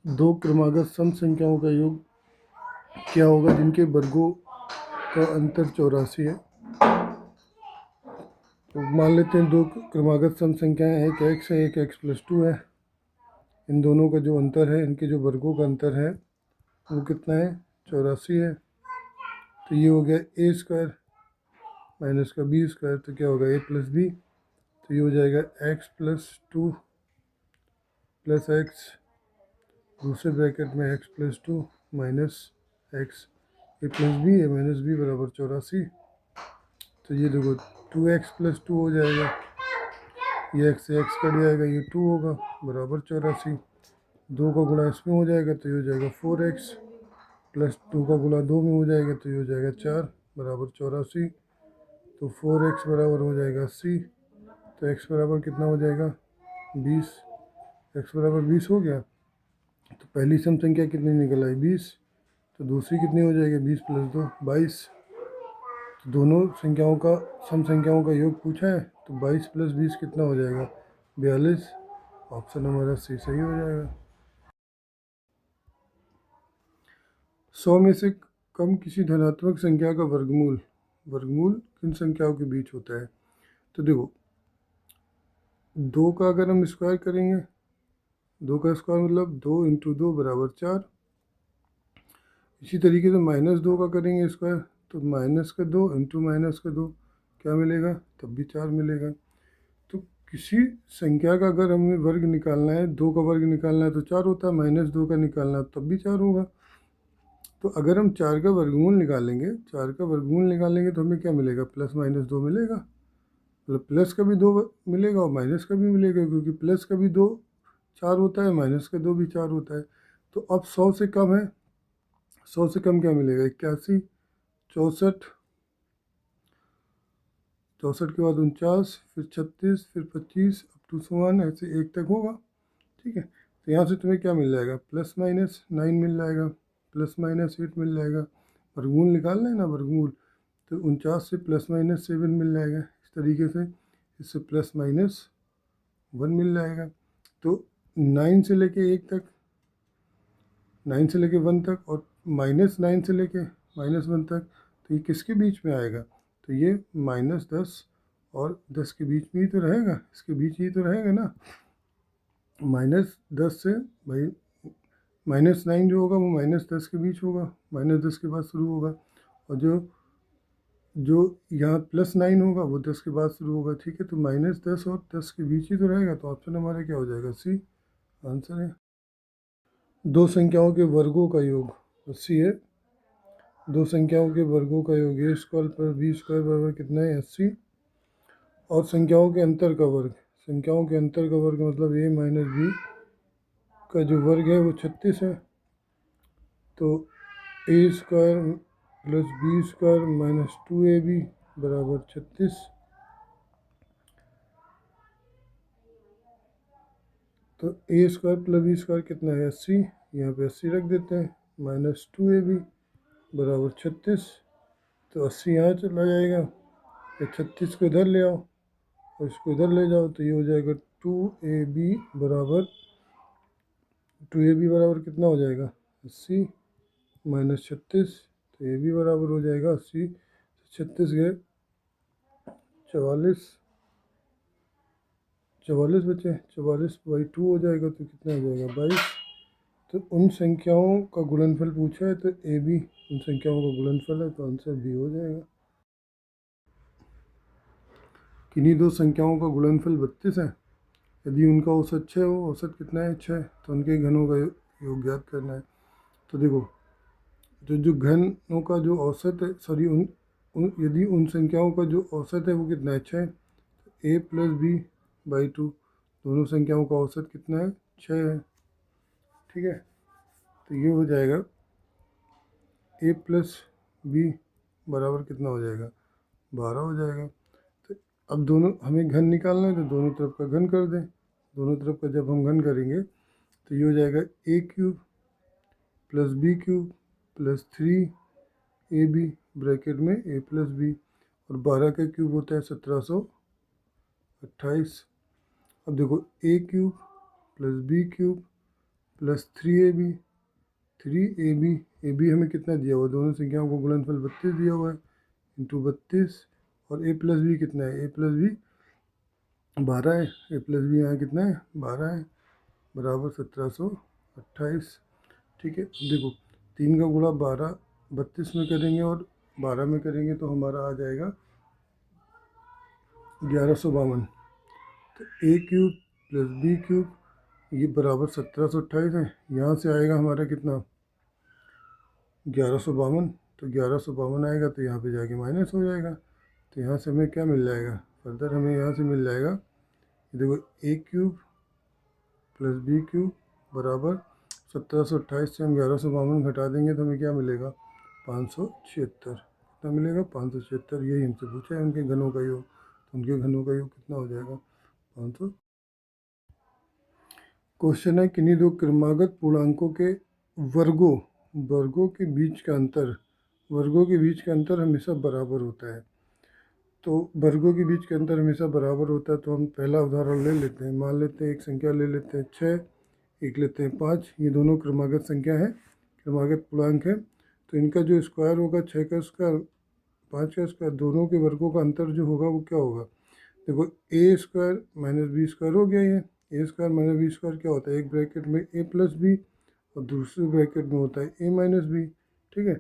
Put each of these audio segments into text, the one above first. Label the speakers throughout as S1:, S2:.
S1: दो क्रमागत सम संख्याओं का योग क्या होगा जिनके वर्गों का अंतर 84 है। तो मान लेते हैं दो क्रमागत सम संख्याएं, एक x है एक x+2 है। इन दोनों का जो अंतर है, इनके जो वर्गों का अंतर है वो कितना है, 84 है। तो ये हो गया a स्क्वायर माइनस का b स्क्वायर, तो क्या होगा a+b। तो ये हो जाएगा x+2 प्लस x, दूसरे ब्रैकेट में x+2 minus x, a+b a minus b बराबर 84। तो ये देखो 2x+2 हो जाएगा, ये x से x कट जाएगा, ये 2 होगा बराबर 84। 2 का गुणा इसमें हो जाएगा तो ये हो जाएगा 4x, प्लस 2 का गुणा 2 में हो जाएगा तो ये हो जाएगा 4 बराबर 84। तो 4x बराबर हो जाएगा 80। तो x बराबर कितना हो जाएगा 20। x बराबर 20 हो गया। तो पहली सम संख्या कितनी निकल आई 20। तो दूसरी कितनी हो जाएगी 20 + 2 22। तो दोनों संख्याओं का सम संख्याओं का योग पूछा है, तो 22 + 20 कितना हो जाएगा 42। ऑप्शन हमारा सी सही हो जाएगा। 100 में से कम किसी धनात्मक संख्या का वर्गमूल वर्गमूल किन संख्याओं के बीच होता है। तो देखो 2 का अगर हम स्क्वायर करेंगे, 2 का स्क्वायर मतलब 2 × 2 = 4। इसी तरीके से -2 का करेंगे स्क्वायर, तो -2 × -2 क्या मिलेगा, तब भी 4 मिलेगा। तो किसी संख्या का अगर हमें वर्ग निकालना है, 2 का वर्ग निकालना है तो 4 होता है, -2 का निकालना है तब भी 4 होगा। तो अगर हम 4 का वर्गमूल निकालेंगे, 4 का वर्गमूल निकालेंगे तो हमें क्या मिलेगा, +-2 मिलेगा। मतलब प्लस का भी 2 मिलेगा और माइनस का भी मिलेगा, क्योंकि प्लस का भी 2 4 होता है, माइनस का 2 भी 4 होता है। तो अब 100 से कम है, 100 से कम क्या मिलेगा 81, 64, 64 के बाद 49, फिर 36, फिर 25 अप टू 1 ऐसे 1 तक होगा। ठीक है, तो यहाँ से तुम्हें क्या मिल जाएगा, +-9 मिल जाएगा, +-8 मिल जाएगा। वर्गमूल निकालना है ना वर्गमूल, तो 49 से +-7 मिल जाएगा। इस तरीके से इससे +-1 मिल जाएगा। तो 9 से लेके 1 तक, 9 से लेके 1 तक और -9 से लेके -1 तक, तो ये किसके बीच में आएगा, तो ये -10 और 10 के बीच में ही तो रहेगा, इसके बीच ही तो रहेगा ना। -10 से भाई -9 जो होगा वो -10 के बीच होगा, -10 के बाद शुरू होगा, और जो जो यहाँ +9 होगा वो 10 के बाद शुरू होगा। ठीक है, तो -10 और 10 के बीच ही तो रहेगा। तो ऑप्शन हमारा क्या हो जाएगा, सी आंसर है। दो संख्याओं के वर्गों का योग, तो सी है। दो संख्याओं के वर्गों का योग a स्क्वायर + b स्क्वायर बराबर कितना है 80। और संख्याओं के अंतर का वर्ग, संख्याओं के अंतर का वर्ग मतलब a - b का जो वर्ग है वो 36 है। तो a square + b square - 2ab बराबर 36। तो a स्क्वायर + b स्क्वायर कितना है 80, यहाँ पे 80 रख देते हैं, -2ab बराबर 36। तो 80 यहाँ चला जाएगा, तो 36 को इधर ले आओ और इसको इधर ले जाओ, तो ये हो जाएगा 2ab बराबर, 2ab बराबर कितना हो जाएगा 80 - 36। तो ये भी बराबर हो जाएगा 80, 36 गए 44, 44 बचे, 44/2 हो जाएगा, तो कितना हो जाएगा 22। तो उन संख्याओं का गुणनफल पूछा है, तो ए बी उन संख्याओं का गुणनफल है, तो आंसर बी हो जाएगा। किन्हीं दो संख्याओं का गुणनफल 32 है। यदि उनका औसत 6 हो, औसत कितना है 6, तो उनके घनों का योग ज्ञात करना है। तो देखो जो घनों का जो औसत है, सॉरी यदि उन संख्याओं का जो औसत है वो कितना है 6, a + b/2, दोनों संख्याओं का औसत कितना है 6 है। ठीक है, तो ये हो जाएगा a + b बराबर कितना हो जाएगा 12 हो जाएगा। तो अब दोनों हमें घन निकालना है, तो दोनों तरफ का घन कर दें। दोनों तरफ का जब हम घन करेंगे तो ये हो जाएगा a³ + b³ + 3ab ब्रैकेट में a + b, और 12 का क्यूब होता है 1728। अब देखो a³ + b³ plus 3ab, 3ab हमें कितना दिया हुआ, दोनों संख्याओं को गुणनफल 32 दिया हुआ है, इंटू 32, और a प्लस बी कितना है, a प्लस बी 12 है, a प्लस बी यहाँ कितना है 12 है, बराबर 1728। ठीक है, देखो 3 का गुणा 12 32 में करेंगे और 12 में करेंगे तो हमारा आ जाएगा 1152। तो a cube plus B cube ये बराबर 1728 है। यहाँ से आएगा हमारा कितना 1152, तो 1152 आएगा तो यहाँ पे जाके माइनस हो जाएगा। तो यहाँ से हमें क्या मिल जाएगा, फर्दर हमें यहाँ से मिल जाएगा, देखो a cube plus B cube बराबर 1728 से हम 1152 घटा देंगे तो हमें क्या मिलेगा 576। कितना मिलेगा 576, यही हमसे पूछा है उनके घनों का योग, तो उनके घनों का योग कितना हो जाएगा 500। क्वेश्चन है किन्हीं दो क्रमागत पूर्णांकों के वर्गों के बीच का अंतर हमेशा बराबर होता है। तो वर्गों के बीच का अंतर हमेशा बराबर होता है, तो हम पहला उदाहरण ले लेते हैं। मान लेते हैं एक संख्या ले लेते हैं 6, एक लेते हैं 5, ये दोनों क्रमागत संख्या है, क्रमागत पूर्णांक है। तो इनका जो स्क्वायर होगा 6 का स्क्वायर 5 का स्क्वायर, दोनों के वर्गों का अंतर जो होगा वो क्या होगा, देखो a square minus B square हो गया। ये a square minus B square क्या होता है, एक ब्रैकेट में a प्लस बी और दूसरे ब्रैकेट में होता है a माइनस बी। ठीक है,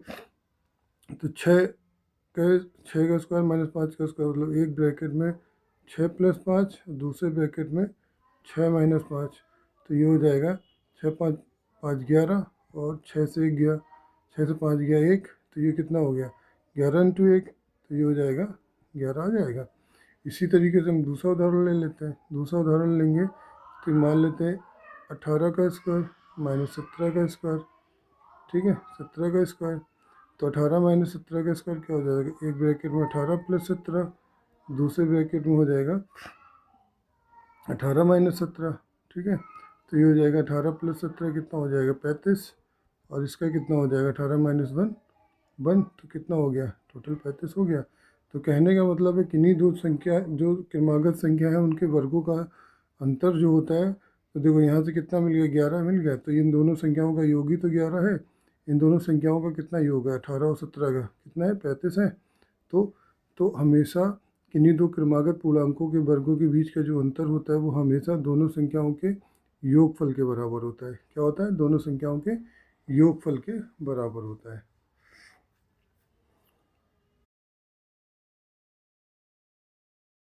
S1: तो 6 का स्क्वायर माइनस 5 का स्क्वायर, मतलब एक ब्रैकेट में 6 प्लस 5, दूसरे ब्रैकेट में 6 माइनस 5, तो ये हो जाएगा 6 5 5 11, और 6 से 1 गया, 6 से 5 गया 1, तो ये कितना हो गया 11 इंटू 1, तो ये हो जाएगा 11 आ जाएगा। इसी तरीके से हम दूसरा उदाहरण ले लेते हैं। दूसरा उदाहरण लेंगे तो मान लेते हैं 18 का स्क्वायर माइनस 17 का स्क्वायर। ठीक है, 17 का स्क्वायर, तो 18 माइनस 17 का स्क्वायर क्या हो जाएगा, एक ब्रैकेट में 18 प्लस 17, दूसरे ब्रैकेट में हो जाएगा 18 माइनस 17। ठीक है, तो ये हो जाएगा 18 प्लस 17 कितना हो जाएगा 35, और इसका कितना हो जाएगा 18 माइनस 1, तो कितना हो गया टोटल 35 हो गया। तो कहने का मतलब है किन्हीं दो संख्या जो क्रमागत संख्या है उनके वर्गों का अंतर जो होता है, तो देखो यहाँ से कितना मिल गया 11 मिल गया, तो इन दोनों संख्याओं का योग ही तो 11 है। इन दोनों संख्याओं का कितना योग है 18 और 17 का कितना है 35 है। तो हमेशा किन्हीं दो क्रमागत पूर्णांकों के वर्गों के बीच का जो अंतर होता है वो हमेशा दोनों संख्याओं के योगफल के बराबर होता है। क्या होता है, दोनों संख्याओं के योगफल के बराबर होता है।